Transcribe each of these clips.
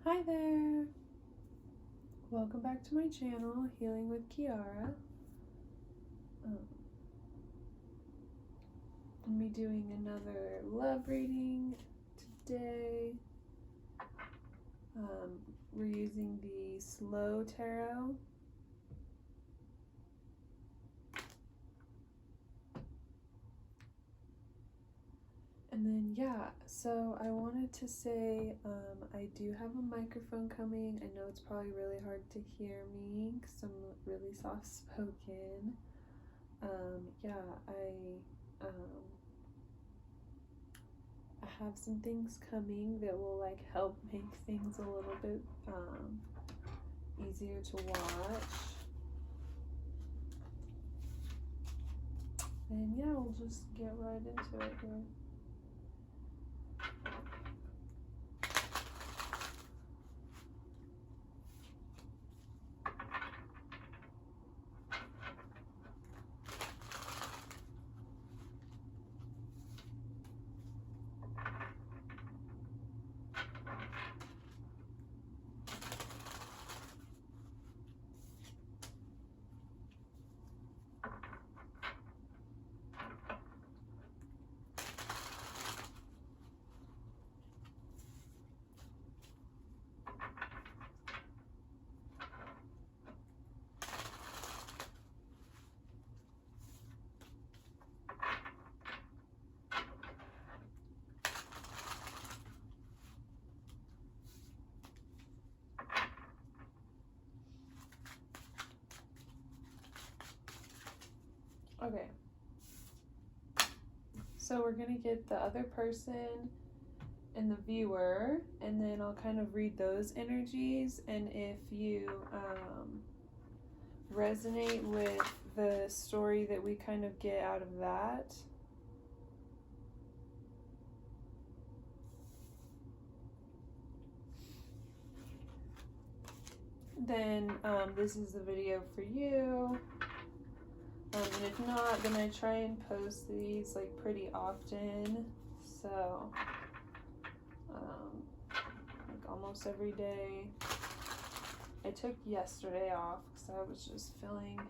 Hi there! Welcome back to my channel, Healing with Kearra. I'll be doing another love reading today. We're using the Slow Tarot. And then, so I wanted to say I do have a microphone coming. I know it's probably really hard to hear me because I'm really soft-spoken. I have some things coming that will help make things a little bit easier to watch. And we'll just get right into it here. Okay, so we're going to get the other person and the viewer, and then I'll kind of read those energies, and if you resonate with the story that we kind of get out of that, then this is the video for you. And if not, then I try and post these pretty often, so almost every day. I took yesterday off because I was just feeling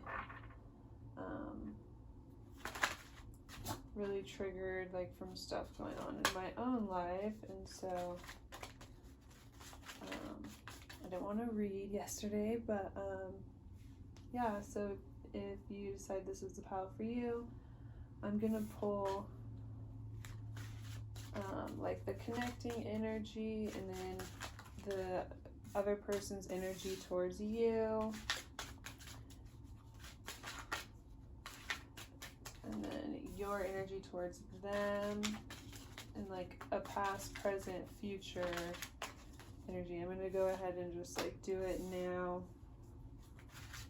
really triggered from stuff going on in my own life, and so I didn't want to read yesterday, but so if you decide this is the pile for you, I'm gonna pull the connecting energy, and then the other person's energy towards you, and then your energy towards them, and a past, present, future energy. I'm gonna go ahead and just do it now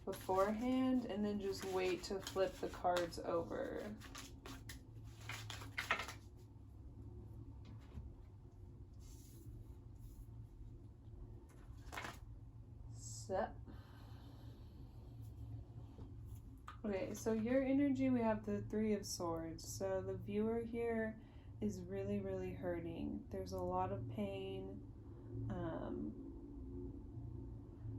beforehand, and then just wait to flip the cards over. Okay, so your energy, we have the Three of Swords. So the viewer here is really, really hurting. There's a lot of pain.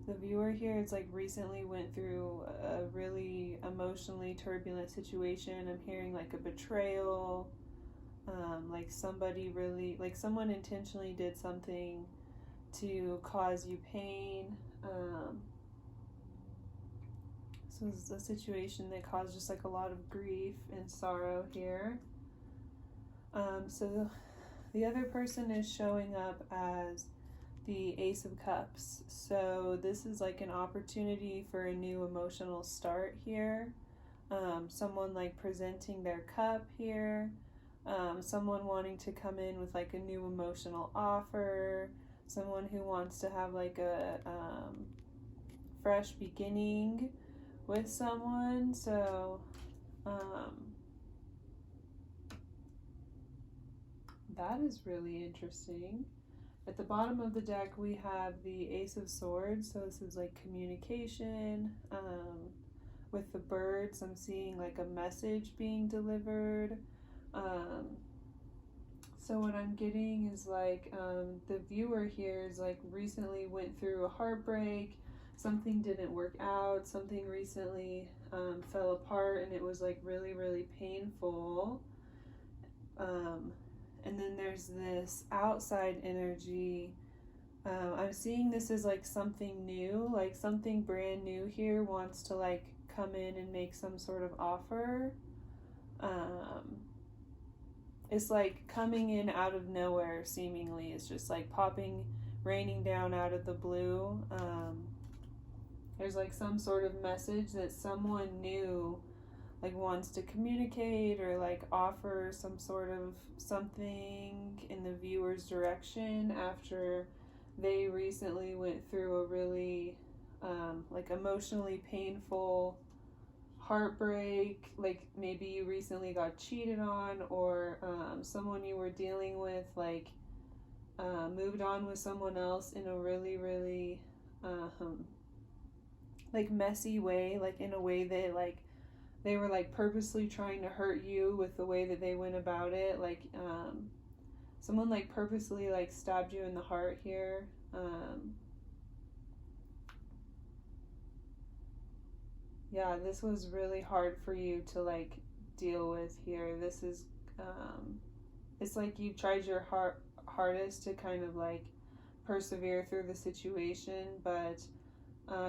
The viewer here is recently went through a really emotionally turbulent situation. I'm hearing a betrayal. Somebody really, someone intentionally did something to cause you pain. So this is a situation that caused just a lot of grief and sorrow here. So the other person is showing up as the Ace of Cups. So this is an opportunity for a new emotional start here. Someone presenting their cup here. Someone wanting to come in with a new emotional offer. Someone who wants to have a fresh beginning with someone. So that is really interesting. At the bottom of the deck we have the Ace of Swords, so this is communication. With the birds, I'm seeing a message being delivered. So what I'm getting is like the viewer here is like recently went through a heartbreak, something didn't work out, something recently fell apart, and it was like really, really painful. And then there's this outside energy. I'm seeing this as like something new, like something brand new here wants to like come in and make some sort of offer. It's like coming in out of nowhere, seemingly. It's just like raining down out of the blue. There's like some sort of message that someone new like wants to communicate or like offer some sort of something in the viewer's direction after they recently went through a really like emotionally painful heartbreak. Like maybe you recently got cheated on, or someone you were dealing with like moved on with someone else in a really, really like messy way, like in a way that like they were like purposely trying to hurt you with the way that they went about it. Like someone like purposely like stabbed you in the heart here. Yeah, this was really hard for you to like deal with here. This is it's like you tried your hardest to kind of like persevere through the situation, but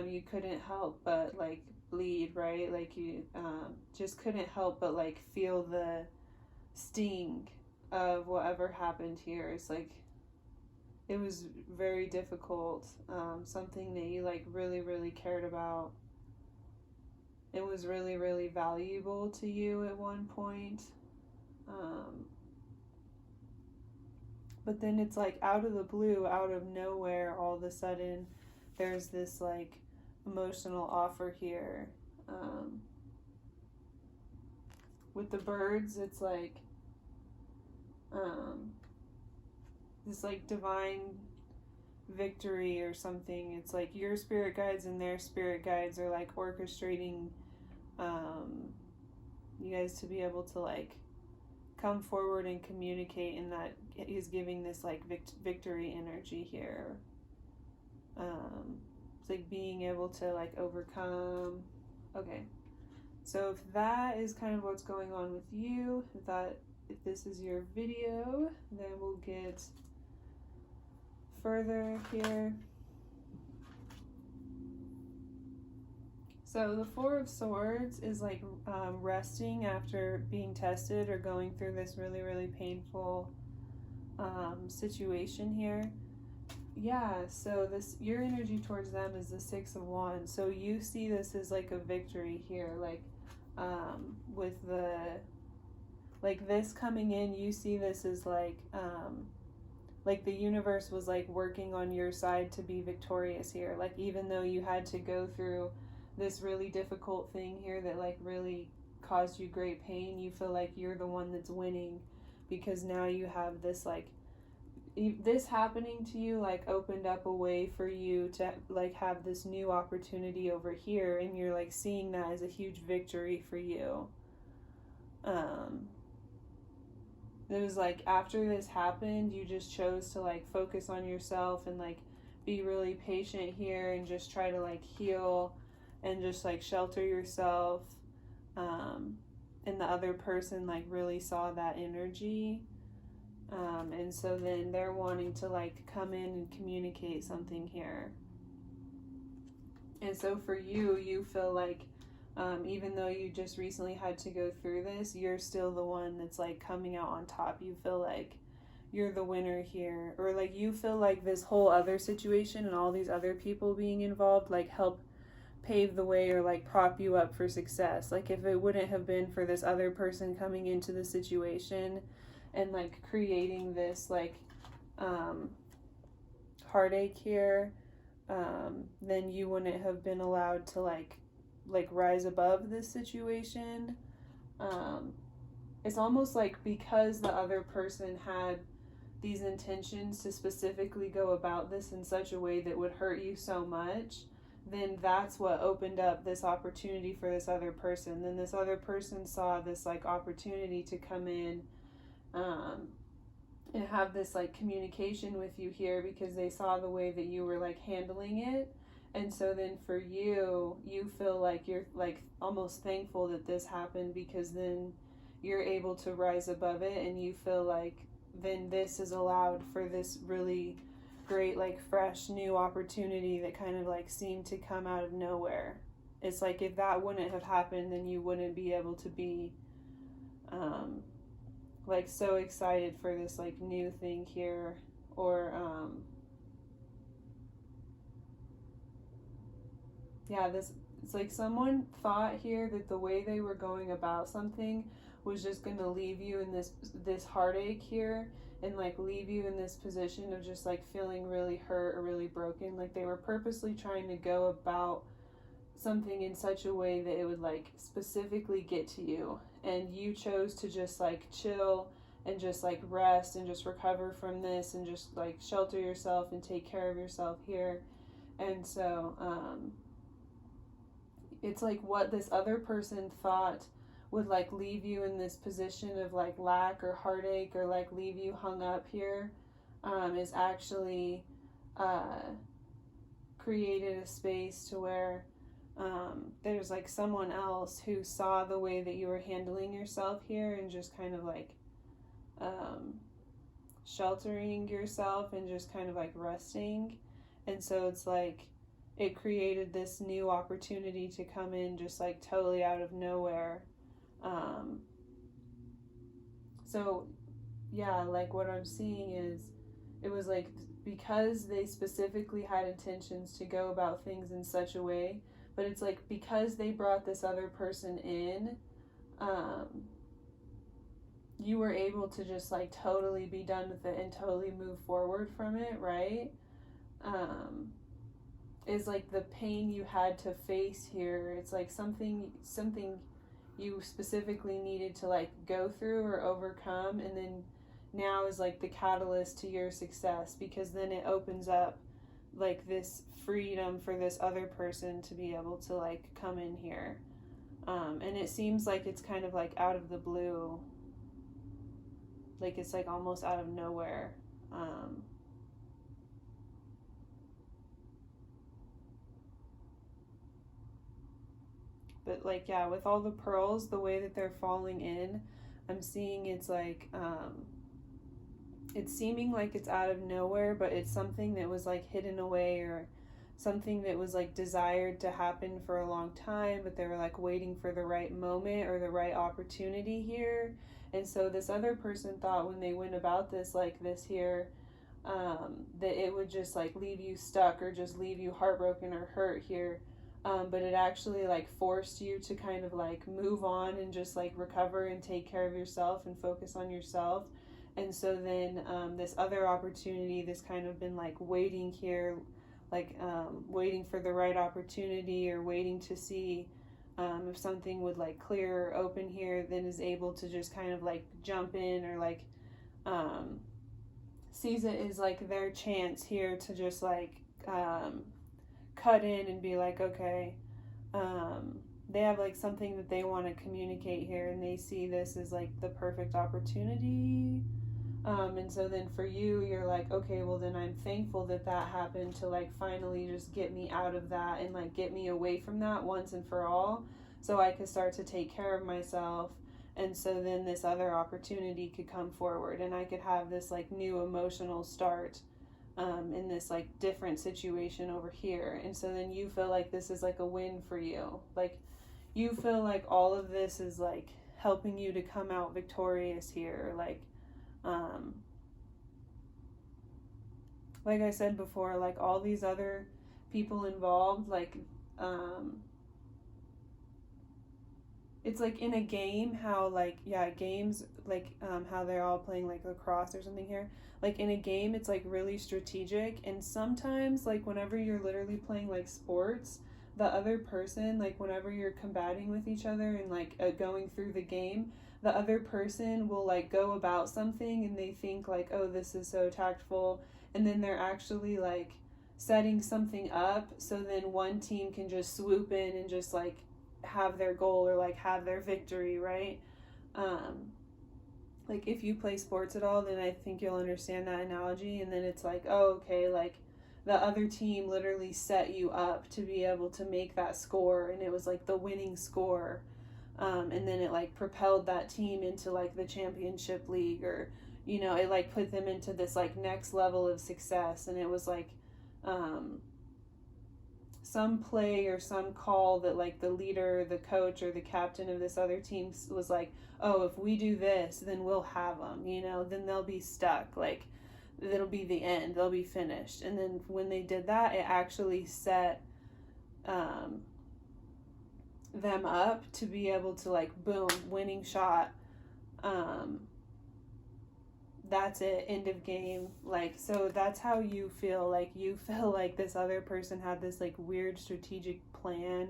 you couldn't help but like bleed, right? Like you just couldn't help but like feel the sting of whatever happened here. It's like it was very difficult, something that you like really, really cared about. It was really, really valuable to you at one point. But then it's like out of the blue, out of nowhere, all of a sudden there's this like emotional offer here. With the birds, it's like this like divine victory or something. It's like your spirit guides and their spirit guides are like orchestrating you guys to be able to like come forward and communicate, and that is giving this like victory energy here. It's like being able to like overcome. Okay, so if that is kind of what's going on with you, if this is your video, then we'll get further here. So the Four of Swords is like resting after being tested or going through this really, really painful situation here. Yeah, so your energy towards them is the Six of Wands. So you see this as like a victory here, like with this coming in, you see this as like the universe was like working on your side to be victorious here. Like even though you had to go through this really difficult thing here that like really caused you great pain, you feel like you're the one that's winning, because now you have this like this happening to you like opened up a way for you to like have this new opportunity over here, and you're like seeing that as a huge victory for you. It was like after this happened, you just chose to like focus on yourself and like be really patient here and just try to like heal and just like shelter yourself. And the other person like really saw that energy. And so then they're wanting to like come in and communicate something here. And so for you, you feel like even though you just recently had to go through this, you're still the one that's like coming out on top. You feel like you're the winner here, or like you feel like this whole other situation and all these other people being involved like help pave the way or like prop you up for success. Like if it wouldn't have been for this other person coming into the situation and like creating this like heartache here, then you wouldn't have been allowed to like rise above this situation. It's almost like because the other person had these intentions to specifically go about this in such a way that would hurt you so much, then that's what opened up this opportunity for this other person. Then this other person saw this like opportunity to come in and have this like communication with you here because they saw the way that you were like handling it. And so then for you, you feel like you're like almost thankful that this happened, because then you're able to rise above it, and you feel like then this is allowed for this really great like fresh new opportunity that kind of like seemed to come out of nowhere. It's like if that wouldn't have happened, then you wouldn't be able to be like so excited for this like new thing here. Or yeah, this, it's like someone thought here that the way they were going about something was just going to leave you in this heartache here, and like leave you in this position of just like feeling really hurt or really broken. Like they were purposely trying to go about something in such a way that it would like specifically get to you, and you chose to just like chill and just like rest and just recover from this and just like shelter yourself and take care of yourself here. And so it's like what this other person thought would like leave you in this position of like lack or heartache or like leave you hung up here, is actually created a space to where there's like someone else who saw the way that you were handling yourself here and just kind of like sheltering yourself and just kind of like resting. And so it's like it created this new opportunity to come in just like totally out of nowhere. So yeah, like what I'm seeing is it was like because they specifically had intentions to go about things in such a way, but it's like because they brought this other person in, you were able to just like totally be done with it and totally move forward from it, right? Is like the pain you had to face here. It's like something you specifically needed to like go through or overcome, and then now is like the catalyst to your success, because then it opens up like this freedom for this other person to be able to like come in here. And it seems like it's kind of like out of the blue, like it's like almost out of nowhere. But like, yeah, with all the pearls, the way that they're falling in, I'm seeing it's like it's seeming like it's out of nowhere, but it's something that was like hidden away, or something that was like desired to happen for a long time, but they were like waiting for the right moment or the right opportunity here. And so this other person thought when they went about this like this here, that it would just like leave you stuck or just leave you heartbroken or hurt here. But it actually like forced you to kind of like move on and just like recover and take care of yourself and focus on yourself. And so then this other opportunity, this kind of been like waiting here, like waiting for the right opportunity, or waiting to see if something would like clear or open here, then is able to just kind of like jump in, or like sees it as like their chance here to just like cut in and be like, okay, they have like something that they want to communicate here, and they see this as like the perfect opportunity. And so then for you, you're like, okay, well then I'm thankful that that happened to like finally just get me out of that and like get me away from that once and for all, so I could start to take care of myself. And so then this other opportunity could come forward, and I could have this like new emotional start in this like different situation over here. And so then you feel like this is like a win for you. Like you feel like all of this is like helping you to come out victorious here. Like I said before, like all these other people involved, like it's like in a game how like, yeah, games like how they're all playing like lacrosse or something here. Like in a game, it's like really strategic, and sometimes like whenever you're literally playing like sports, the other person, like whenever you're combating with each other and like going through the game, the other person will like go about something and they think like, oh, this is so tactful, and then they're actually like setting something up so then one team can just swoop in and just like have their goal or like have their victory, right? like if you play sports at all, then I think you'll understand that analogy. And then it's like, oh, okay, like the other team literally set you up to be able to make that score, and it was like the winning score. And then it like propelled that team into like the championship league, or it like put them into this like next level of success. And it was like some play or some call that like the leader, the coach, or the captain of this other team was like, oh, if we do this, then we'll have them, then they'll be stuck, like it'll be the end, they'll be finished. And then when they did that, it actually set them up to be able to like, boom, winning shot, that's it, end of game. Like, so that's how you feel like this other person had this like weird strategic plan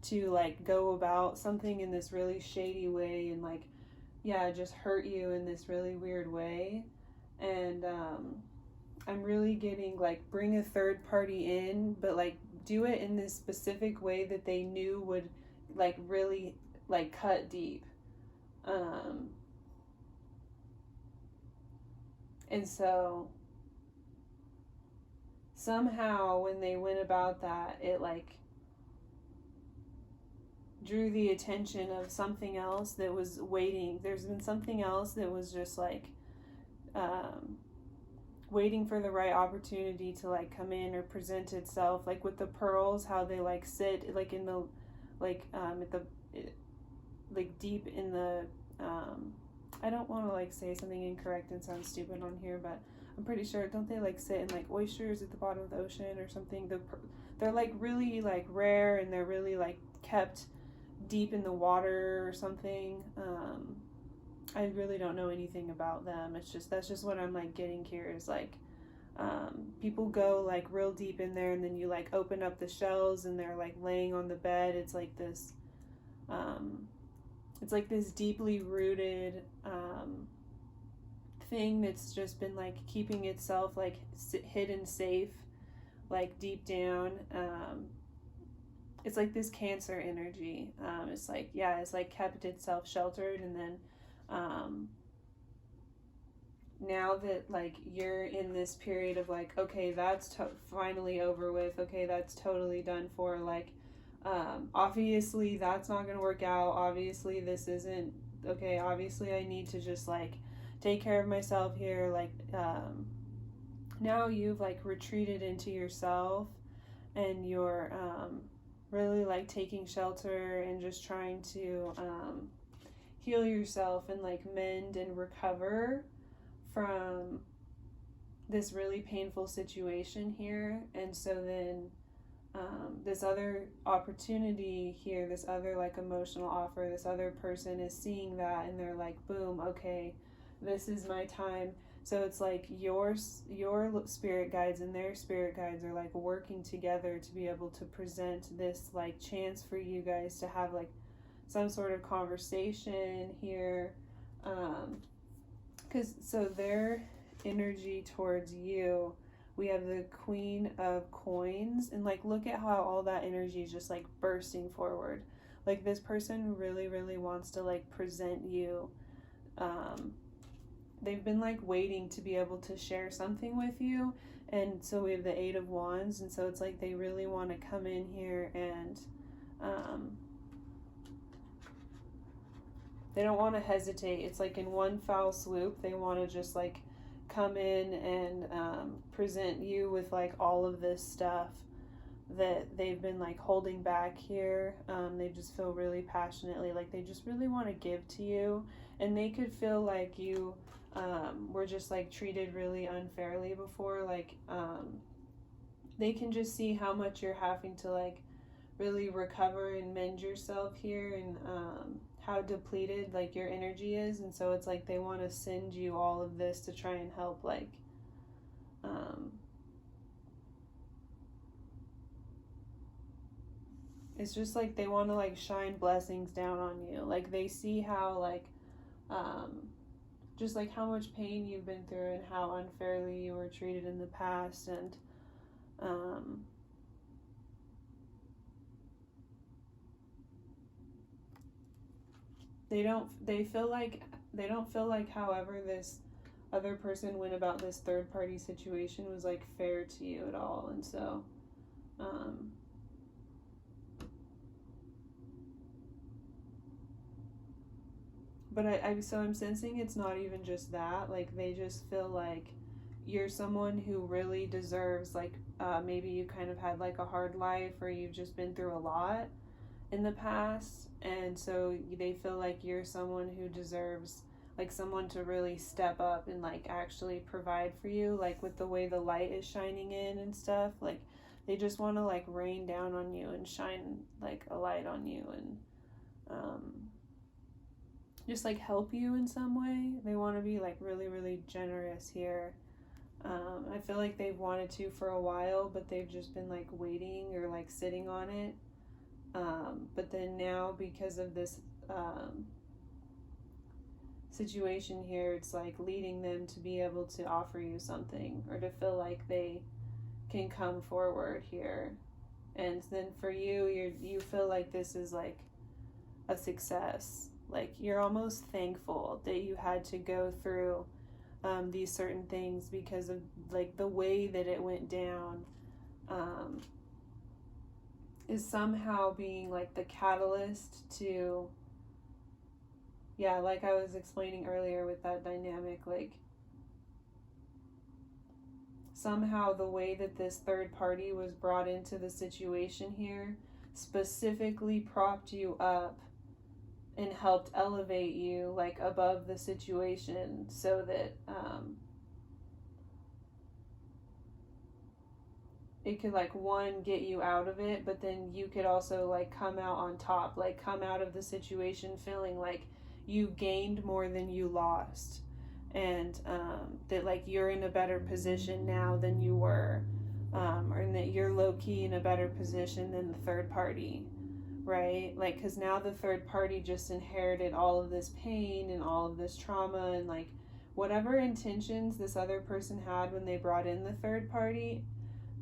to like go about something in this really shady way, and like, yeah, just hurt you in this really weird way. And I'm really getting like, bring a third party in, but like do it in this specific way that they knew would like really like cut deep. And so somehow when they went about that, it like drew the attention of something else that was waiting. There's been something else that was just like waiting for the right opportunity to like come in or present itself, like with the pearls, how they like sit like in the like at the like deep in the I don't want to like say something incorrect and sound stupid on here, but I'm pretty sure, don't they like sit in like oysters at the bottom of the ocean or something? They're like really like rare, and they're really like kept deep in the water or something. I really don't know anything about them. That's just what I'm like getting here is like people go like real deep in there, and then you like open up the shells and they're like laying on the bed. It's like this deeply rooted thing that's just been like keeping itself like hidden safe, like deep down. It's like this Cancer energy. It's like, yeah, it's like kept itself sheltered, and then now that like you're in this period of like, okay, that's finally over with, okay, that's totally done for, like obviously that's not going to work out, obviously this isn't okay, obviously I need to just like take care of myself here, like now you've like retreated into yourself, and you're really like taking shelter and just trying to heal yourself and like mend and recover from this really painful situation here. And so then this other opportunity here, this other like emotional offer, this other person is seeing that, and they're like, boom, okay, this is my time. So it's like your spirit guides and their spirit guides are like working together to be able to present this like chance for you guys to have like some sort of conversation here. Because so their energy towards you, we have the Queen of Coins, and like look at how all that energy is just like bursting forward. Like this person really, really wants to like present you. They've been like waiting to be able to share something with you, and so we have the Eight of Wands, and so it's like they really want to come in here, and they don't want to hesitate. It's like in one foul swoop, they want to just like come in and present you with like all of this stuff that they've been like holding back here. They just feel really passionately like they just really want to give to you, and they could feel like you were just like treated really unfairly before. Like they can just see how much you're having to like really recover and mend yourself here, and how depleted like your energy is. And so it's like they want to send you all of this to try and help like it's just like they want to like shine blessings down on you. Like they see how like just like how much pain you've been through and how unfairly you were treated in the past, and they feel like feel like, however, this other person went about this third party situation was like fair to you at all. And so but I'm sensing it's not even just that. Like, they just feel like you're someone who really deserves, like, maybe you kind of had like a hard life, or you've just been through a lot in the past, and so they feel like you're someone who deserves like someone to really step up and like actually provide for you, like with the way the light is shining in and stuff. Like, they just want to like rain down on you and shine like a light on you, and just like help you in some way. They want to be like really, really generous here. I feel like they've wanted to for a while, but they've just been like waiting or like sitting on it. But then now, because of this situation here, it's like leading them to be able to offer you something, or to feel like they can come forward here. And then for you, you feel like this is like a success. Like, you're almost thankful that you had to go through these certain things, because of like the way that it went down is somehow being like the catalyst to, yeah, like I was explaining earlier with that dynamic, like somehow the way that this third party was brought into the situation here specifically propped you up and helped elevate you like above the situation, so that it could like, one, get you out of it, but then you could also like come out on top, like come out of the situation feeling like you gained more than you lost, and that like you're in a better position now than you were, or that you're low-key in a better position than the third party, right? Like, because now the third party just inherited all of this pain and all of this trauma, and like whatever intentions this other person had when they brought in the third party,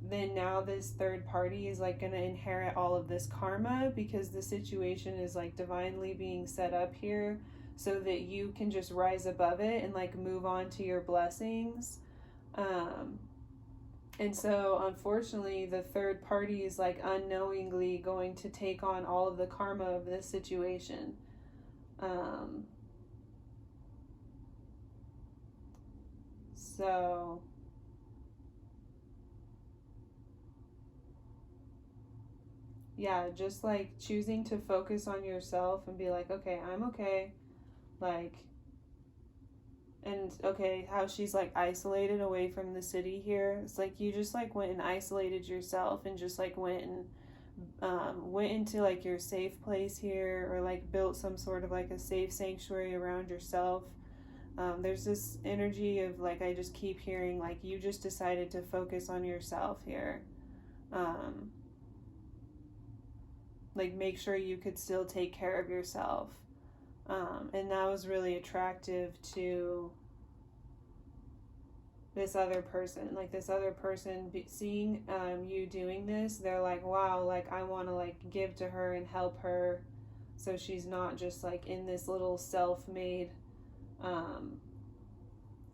then now this third party is like going to inherit all of this karma, because the situation is like divinely being set up here so that you can just rise above it and like move on to your blessings. And so unfortunately, the third party is like unknowingly going to take on all of the karma of this situation. So yeah, just like choosing to focus on yourself and be like, okay, I'm okay. Like, and okay, how she's like isolated away from the city here. It's like you just like went and isolated yourself, and just like went into like your safe place here, or like built some sort of like a safe sanctuary around yourself. There's this energy of like, I just keep hearing like you just decided to focus on yourself here. Like, make sure you could still take care of yourself. And that was really attractive to this other person. Like, this other person seeing you doing this, they're like, wow, like I want to like give to her and help her, so she's not just like in this little self-made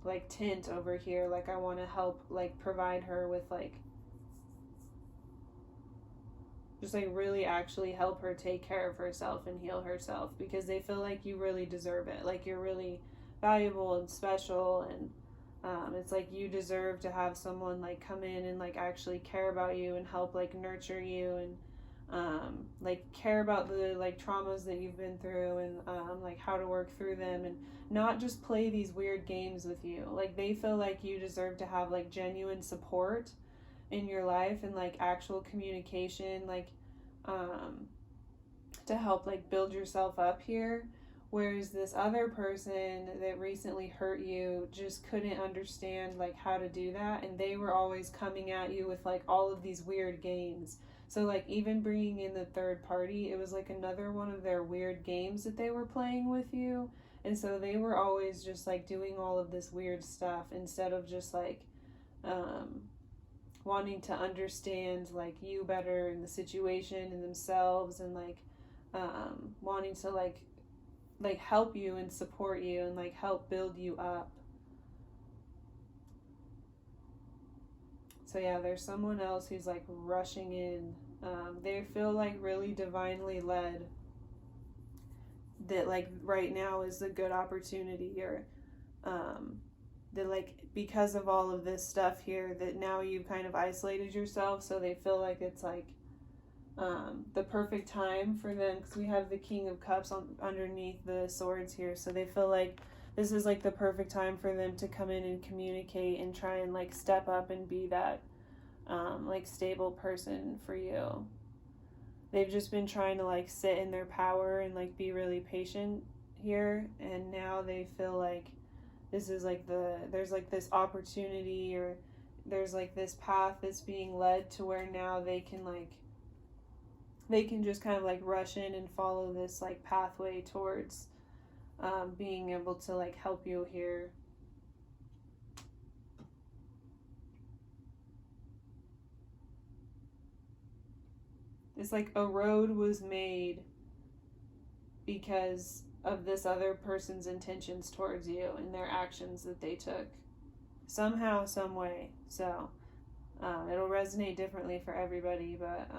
like tent over here. Like, I want to help like provide her with like, just like really actually help her take care of herself and heal herself, because they feel like you really deserve it. Like, you're really valuable and special, and it's like you deserve to have someone like come in and like actually care about you and help like nurture you, and like care about the like traumas that you've been through, and like how to work through them, and not just play these weird games with you. Like, they feel like you deserve to have like genuine support in your life, and like actual communication, like to help like build yourself up here. Whereas this other person that recently hurt you just couldn't understand like how to do that, and they were always coming at you with like all of these weird games. So like, even bringing in the third party, it was like another one of their weird games that they were playing with you. And so they were always just like doing all of this weird stuff, instead of just like wanting to understand like you better and the situation and themselves, and like wanting to like like help you and support you and like help build you up. So yeah, there's someone else who's like rushing in. They feel like really divinely led, that like right now is a good opportunity, or that like because of all of this stuff here, that now you've kind of isolated yourself, so they feel like it's like the perfect time for them, because we have the King of Cups underneath the swords here, so they feel like this is like the perfect time for them to come in and communicate and try and like step up and be that like stable person for you. They've just been trying to like sit in their power and like be really patient here, and now they feel like this is like there's like this opportunity, or there's like this path that's being led to where now they can just kind of like rush in and follow this like pathway towards being able to like help you here. It's like a road was made because of this other person's intentions towards you and their actions that they took, somehow, some way. So it'll resonate differently for everybody, but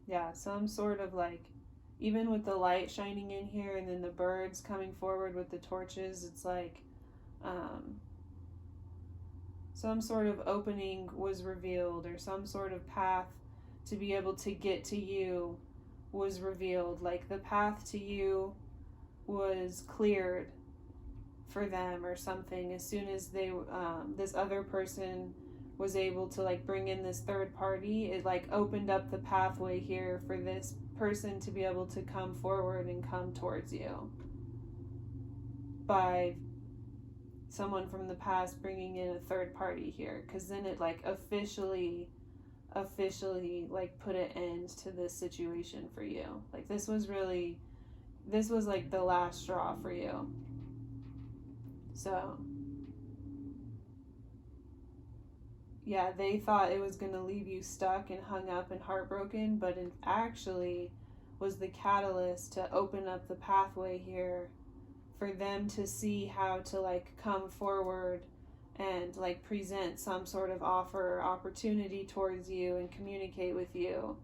yeah, some sort of like, even with the light shining in here and then the birds coming forward with the torches, it's like some sort of opening was revealed, or some sort of path to be able to get to you was revealed. Like the path to you was cleared for them or something, as soon as they this other person was able to like bring in this third party. It like opened up the pathway here for this person to be able to come forward and come towards you by someone from the past bringing in a third party here, because then it like officially like put an end to this situation for you. Like this was like the last straw for you. So yeah, they thought it was going to leave you stuck and hung up and heartbroken, but it actually was the catalyst to open up the pathway here for them to see how to like come forward and like present some sort of offer or opportunity towards you and communicate with you.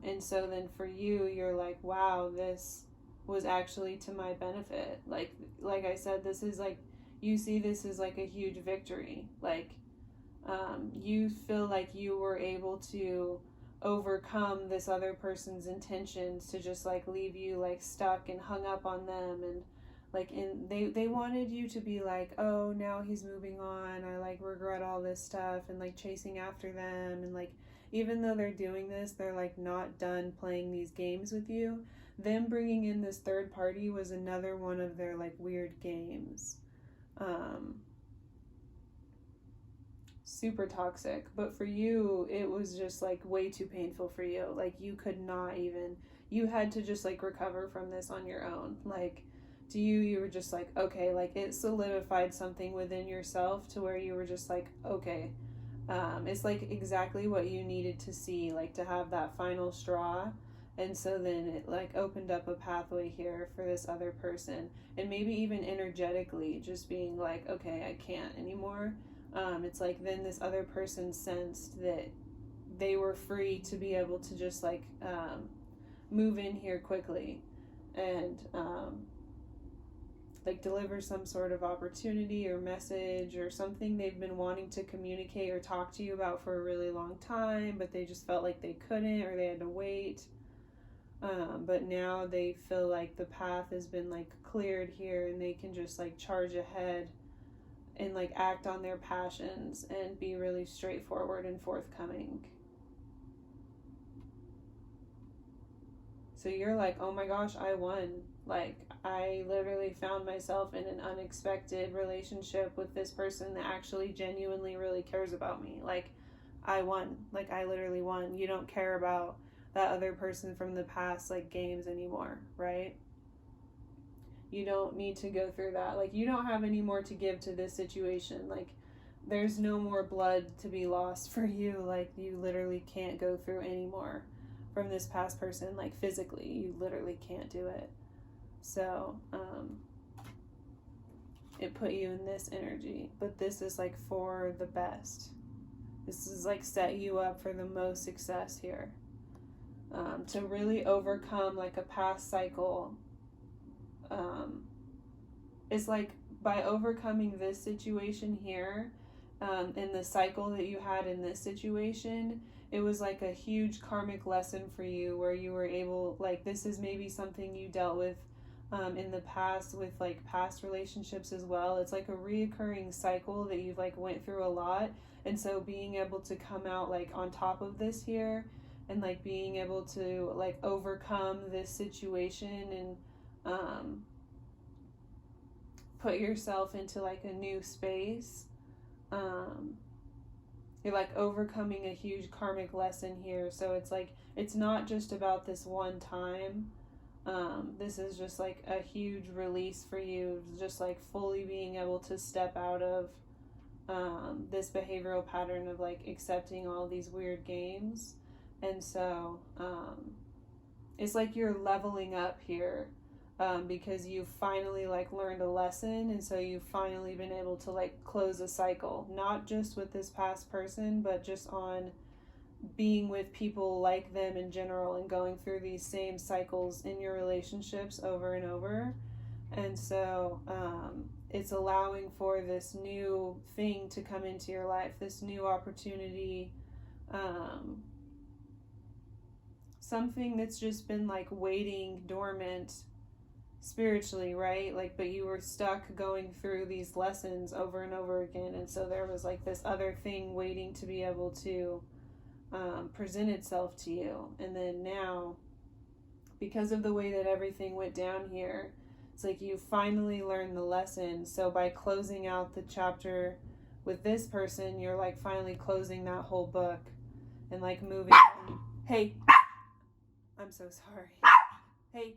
And so then for you, you're like, wow, this was actually to my benefit. Like I said, this is like, you see this as like a huge victory. Like you feel like you were able to overcome this other person's intentions to just like leave you like stuck and hung up on them, and like they wanted you to be like, oh, now he's moving on, I like regret all this stuff, and like chasing after them, and like even though they're doing this, they're like not done playing these games with you. Them bringing in this third party was another one of their like weird games. Super toxic, but for you it was just like way too painful for you. Like you could not even, you had to just like recover from this on your own. Like to you were just like, okay, like it solidified something within yourself to where you were just like, okay, it's like exactly what you needed to see, like to have that final straw. And so then it like opened up a pathway here for this other person, and maybe even energetically just being like, okay, I can't anymore. It's like then this other person sensed that they were free to be able to just like move in here quickly and like deliver some sort of opportunity or message or something they've been wanting to communicate or talk to you about for a really long time, but they just felt like they couldn't, or they had to wait. But now they feel like the path has been like cleared here, and they can just like charge ahead and like act on their passions and be really straightforward and forthcoming. So you're like, oh my gosh, I won. Like I literally found myself in an unexpected relationship with this person that actually genuinely really cares about me. Like I won. Like I literally won. You don't care about that other person from the past like games anymore, right? You don't need to go through that. Like you don't have any more to give to this situation. Like there's no more blood to be lost for you. Like, you literally can't go through anymore from this past person. Like, physically, you literally can't do it. So, it put you in this energy. But this is, like, for the best. This is, like, set you up for the most success here. To really overcome, like, a past cycle. It's like, by overcoming this situation here, in the cycle that you had in this situation, it was like a huge karmic lesson for you, where you were able, like, this is maybe something you dealt with in the past with, like, past relationships as well. It's like a reoccurring cycle that you've, like, went through a lot. And so being able to come out, like, on top of this here, and, like, being able to, like, overcome this situation and put yourself into, like, a new space. You're, like, overcoming a huge karmic lesson here. So it's like, it's not just about this one time. This is just, like, a huge release for you, just, like, fully being able to step out of this behavioral pattern of, like, accepting all these weird games. And so it's like you're leveling up here. Because you've finally, like, learned a lesson, and so you've finally been able to, like, close a cycle, not just with this past person, but just on being with people like them in general, and going through these same cycles in your relationships over and over. And so it's allowing for this new thing to come into your life, this new opportunity, something that's just been, like, waiting dormant spiritually, right? Like, but you were stuck going through these lessons over and over again, and so there was, like, this other thing waiting to be able to present itself to you. And then now, because of the way that everything went down here, it's like you finally learned the lesson. So by closing out the chapter with this person, you're, like, finally closing that whole book and, like, moving on. Hey, I'm so sorry. Hey,